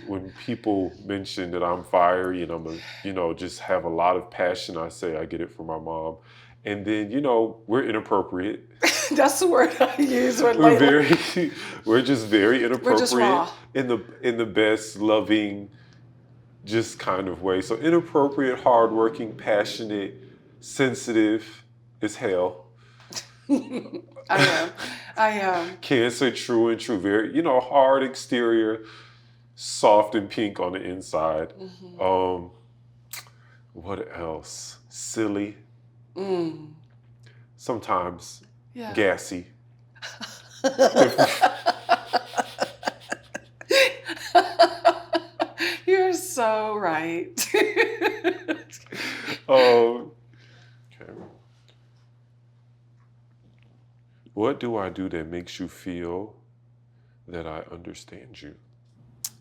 when people mention that I'm fiery and just have a lot of passion, I say I get it from my mom. And then, we're inappropriate. That's the word I use. We're just very We're inappropriate just raw. in the best, loving, just kind of way. So inappropriate, hardworking, passionate, sensitive as hell. I am. Cancer, true and true. Very, hard exterior, soft and pink on the inside. Mm-hmm. What else? Silly. Mm. Sometimes Yeah. gassy. You're so right. Okay. What do I do that makes you feel that I understand you?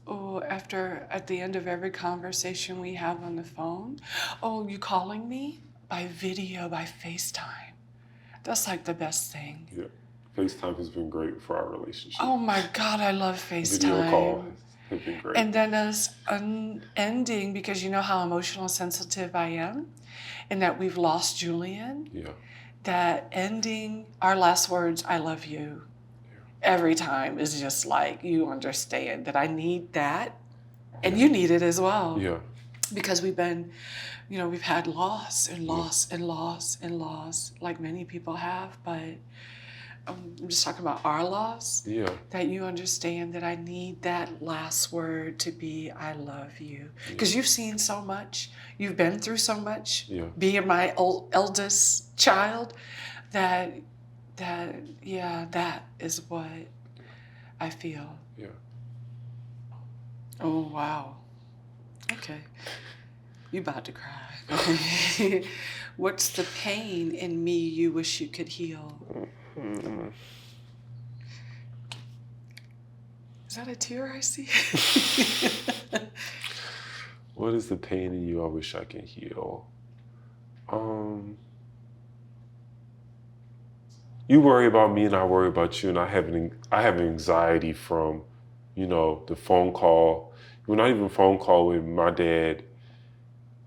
Oh, at the end of every conversation we have on the phone, oh, you calling me? By video, by Facetime. That's like the best thing. Yeah. FaceTime has been great for our relationship. Oh my God, I love FaceTime. Video call has been great. And then as ending, because you know how emotional and sensitive I am, and that we've lost Julian. Yeah. That ending, our last words, I love you, every time is just like, you understand that I need that, and you need it as well. Yeah. Because we've been, we've had loss and loss and loss and loss, like many people have, but I'm just talking about our loss. Yeah. That you understand that I need that last word to be, I love you. Because you've seen so much, you've been through so much, being my eldest child, that is what I feel. Yeah. Oh, wow. Okay. You about to cry. Okay. What's the pain in me you wish you could heal? Mm-hmm. Is that a tear I see? What is the pain in you I wish I can heal? You worry about me and I worry about you, and I have anxiety from, the phone call. Well, not even phone call, when my dad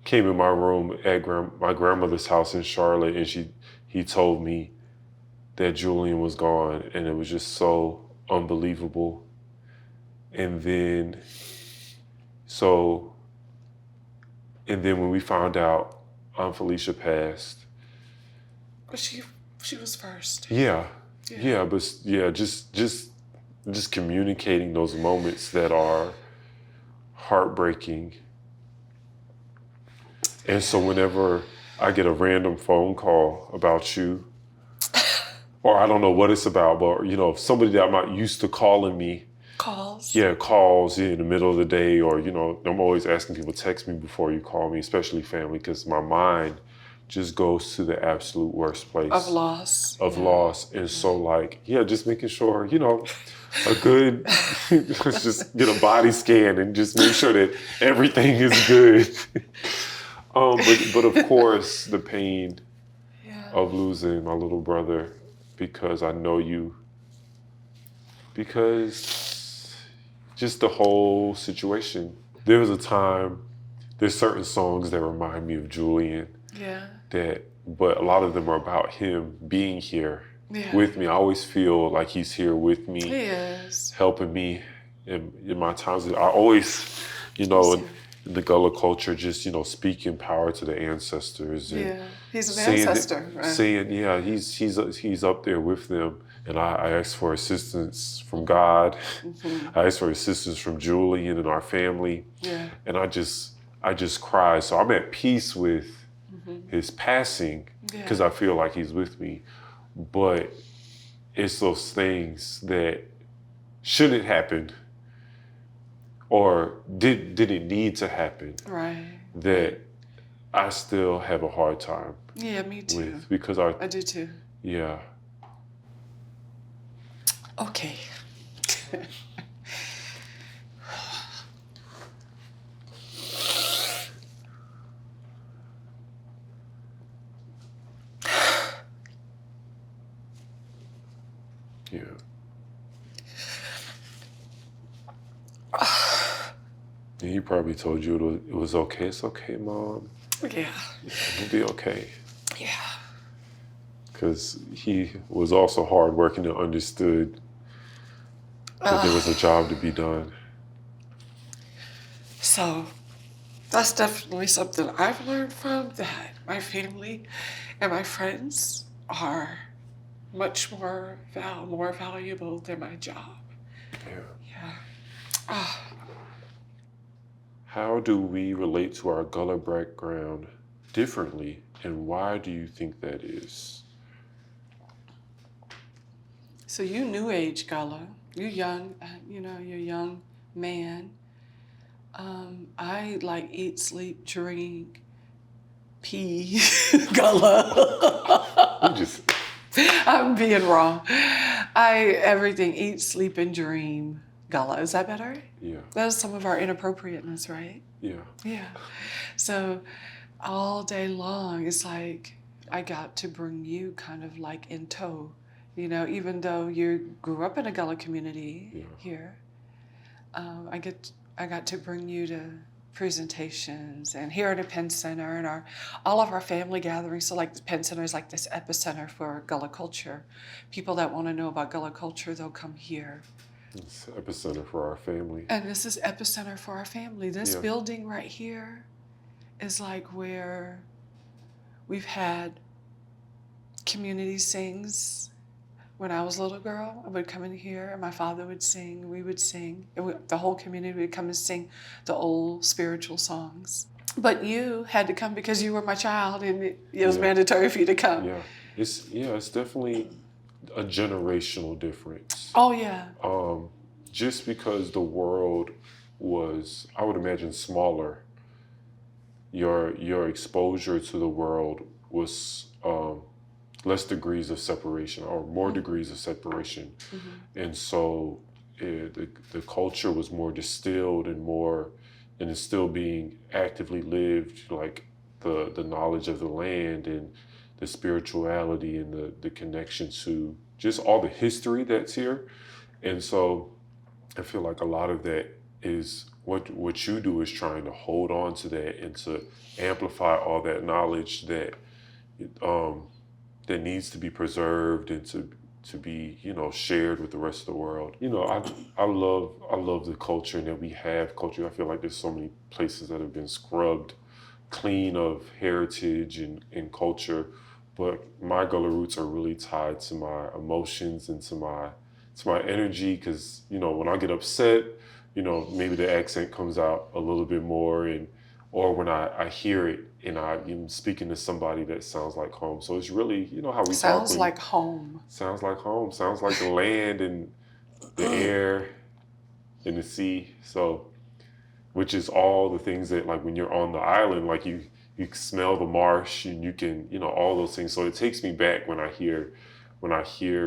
came in my room at my grandmother's house in Charlotte, and he told me that Julian was gone, and it was just so unbelievable. And then when we found out Aunt Felicia passed. But she was first. Yeah, but just communicating those moments that are heartbreaking. And so whenever I get a random phone call about you, or I don't know what it's about, but somebody that I'm not used to calling me. Calls. Yeah, calls in the middle of the day, or I'm always asking people, text me before you call me, especially family, because my mind just goes to the absolute worst place. Of loss. And so just making sure, a good, let's just get a body scan and just make sure that everything is good. But of course, the pain of losing my little brother, because I know you, because just the whole situation. There was a time, there's certain songs that remind me of Julian. Yeah. But a lot of them are about him being here with me. I always feel like he's here with me. He is. Helping me in my times. I always, in the Gullah culture, just, speaking power to the ancestors. And he's an ancestor, right? Saying, he's up there with them. And I ask for assistance from God. Mm-hmm. I ask for assistance from Julian and our family. Yeah. And I just cry. So I'm at peace with his passing, because I feel like he's with me. But it's those things that shouldn't happen, or didn't need to happen, right? That I still have a hard time. Yeah, me too. With, because I do too. Yeah. Okay. Yeah. And he probably told you it was okay. It's okay, Mom. Yeah. It'll be okay. Yeah. Because he was also hardworking and understood that there was a job to be done. So that's definitely something I've learned from, that my family and my friends are much more valuable than my job. Yeah. Yeah. How do we relate to our Gullah background differently, and why do you think that is? So you new age Gullah, you young, you're a young man. I like eat, sleep, drink, pee, Gullah. I'm being raw. Everything eat, sleep, and dream Gullah. Is that better? Yeah. That's some of our inappropriateness, right? Yeah. Yeah. So all day long, it's like I got to bring you kind of like in tow. Even though you grew up in a Gullah community here, I got to bring you to presentations and here at a Penn Center and all of our family gatherings. So like the Penn Center is like this epicenter for Gullah culture. People that want to know about Gullah culture, they'll come here. It's epicenter for our family. And this is epicenter for our family. This building right here is like where we've had community sings. When I was a little girl, I would come in here and my father would sing, we would sing. The whole community would come and sing the old spiritual songs. But you had to come because you were my child and it was mandatory for you to come. Yeah, it's definitely a generational difference. Oh, yeah. Just because the world was, I would imagine, smaller, your exposure to the world was less degrees of separation or more degrees of separation. Mm-hmm. And so the culture was more distilled and it's still being actively lived, like the knowledge of the land and the spirituality and the connection to just all the history that's here. And so I feel like a lot of that is what you do is trying to hold on to that and to amplify all that knowledge that needs to be preserved and to be, shared with the rest of the world. I love the culture and that we have culture. I feel like there's so many places that have been scrubbed clean of heritage and culture, but my Gullah roots are really tied to my emotions and to my energy, because, when I get upset, maybe the accent comes out a little bit more, or when I hear it and I'm speaking to somebody that sounds like home. So it's really, how we sounds talk. Like home. Sounds like home. Sounds like the land and the air and the sea. So, which is all the things that, like, when you're on the island, like you smell the marsh and you can, all those things. So it takes me back when I hear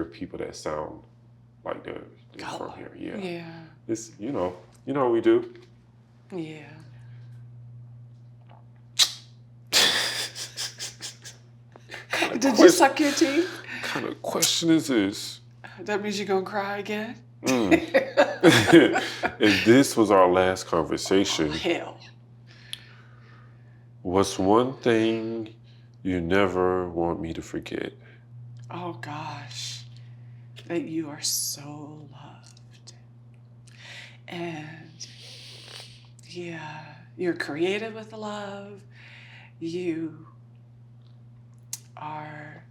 people that sound like they're from here. Yeah. Yeah. It's, what we do. Yeah. Did you suck your teeth? What kind of question is this? That means you're going to cry again? If this was our last conversation, hell. What's one thing you never want me to forget? Oh, gosh. That you are so loved. And, you're creative with love. You are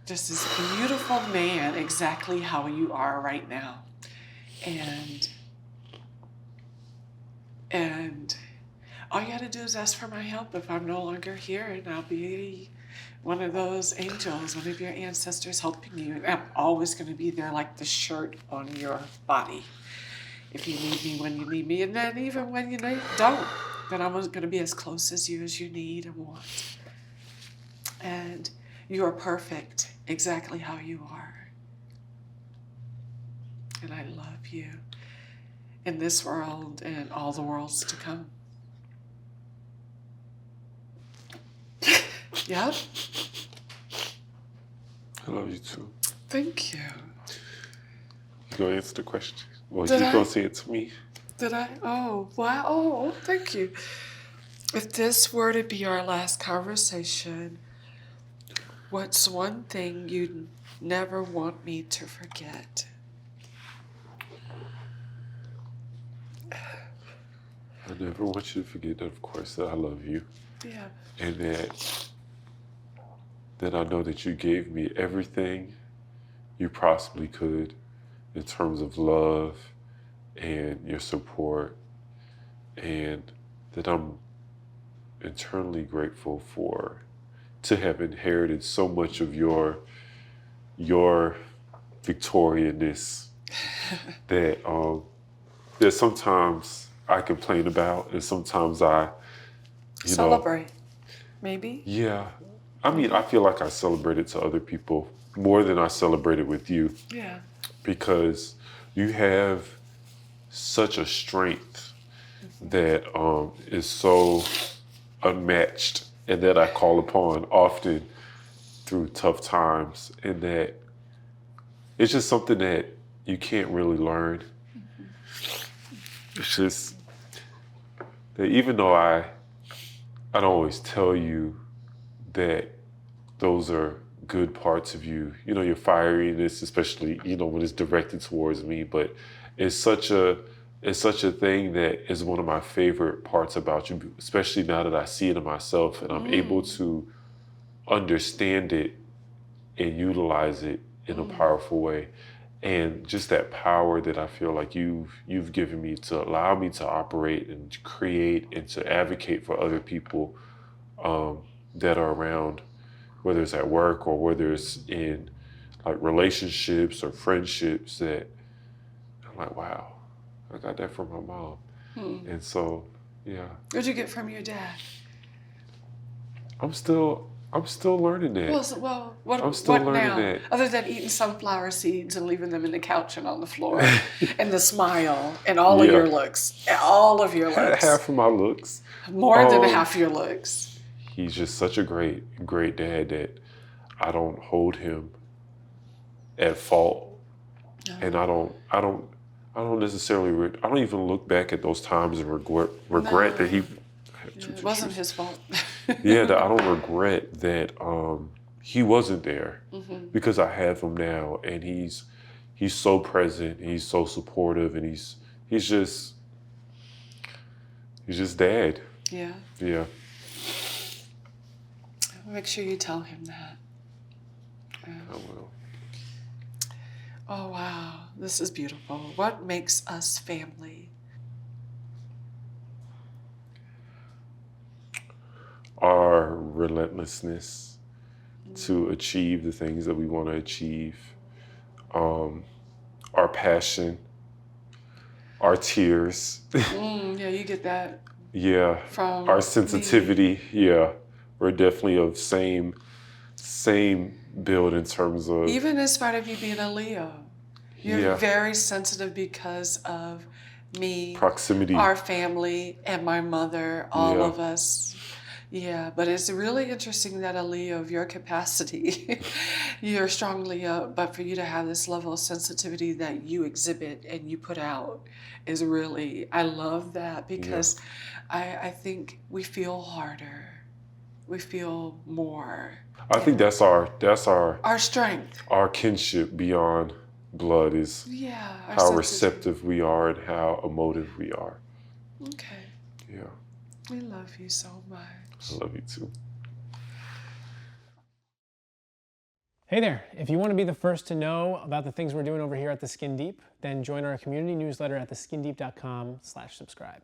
just this beautiful man, exactly how you are right now. And all you got to do is ask for my help if I'm no longer here, and I'll be one of those angels, one of your ancestors helping you. And I'm always going to be there like the shirt on your body. If you need me when you need me, and then even when you don't, then I'm going to be as close as you need and want. And you are perfect, exactly how you are. And I love you in this world and all the worlds to come. Yep. I love you too. Thank you. You gonna answer the question? Well, you gonna say it to me? Did I? Oh, wow. Oh, thank you. If this were to be our last conversation, what's one thing you'd never want me to forget? I never want you to forget that, of course, that I love you. Yeah. And that I know that you gave me everything you possibly could in terms of love and your support, and that I'm eternally grateful to have inherited so much of your Victorianness that sometimes I complain about, and sometimes I Celebrate, maybe? Yeah. I mean, I feel like I celebrated to other people more than I celebrated with you. Yeah. Because you have such a strength that is so unmatched, and that I call upon often through tough times, and that it's just something that you can't really learn. It's just that even though I don't always tell you that those are good parts of you, your fieriness, especially, when it's directed towards me, but it's such a thing that is one of my favorite parts about you, especially now that I see it in myself and I'm able to understand it and utilize it in a powerful way. And just that power that I feel like you've given me to allow me to operate and to create and to advocate for other people that are around, whether it's at work or whether it's in like relationships or friendships, that I'm like, wow, I got that from my mom. And so, yeah. What'd you get from your dad? I'm still learning that. Well, what learning now? that. Other than eating sunflower seeds and leaving them in the couch and on the floor, and the smile and all of your looks, Half of my looks. More than half your looks. He's just such a great dad that I don't hold him at fault, and I don't necessarily. I don't even look back at those times and regret that he. It wasn't his fault. Yeah, that I don't regret that he wasn't there, because I have him now, and he's so present, he's so supportive, and he's just dad. Yeah. Yeah. Make sure you tell him that. I will. Oh, wow. This is beautiful. What makes us family? Our relentlessness to achieve the things that we want to achieve. Our passion. Our tears. Yeah, you get that. Yeah. From our sensitivity. Me. Yeah. We're definitely of same build in terms of... Even in spite of you being a Leo, you're very sensitive because of me, proximity, our family, and my mother, all of us. Yeah, but it's really interesting that a Leo of your capacity, you're a strong Leo, but for you to have this level of sensitivity that you exhibit and you put out is really, I love that, because I think we feel harder. We feel more. I think that's our strength. Our kinship beyond blood is how receptive we are and how emotive we are. Okay. Yeah. We love you so much. I love you too. Hey there, if you want to be the first to know about the things we're doing over here at The Skin Deep, then join our community newsletter at theskindeep.com/subscribe.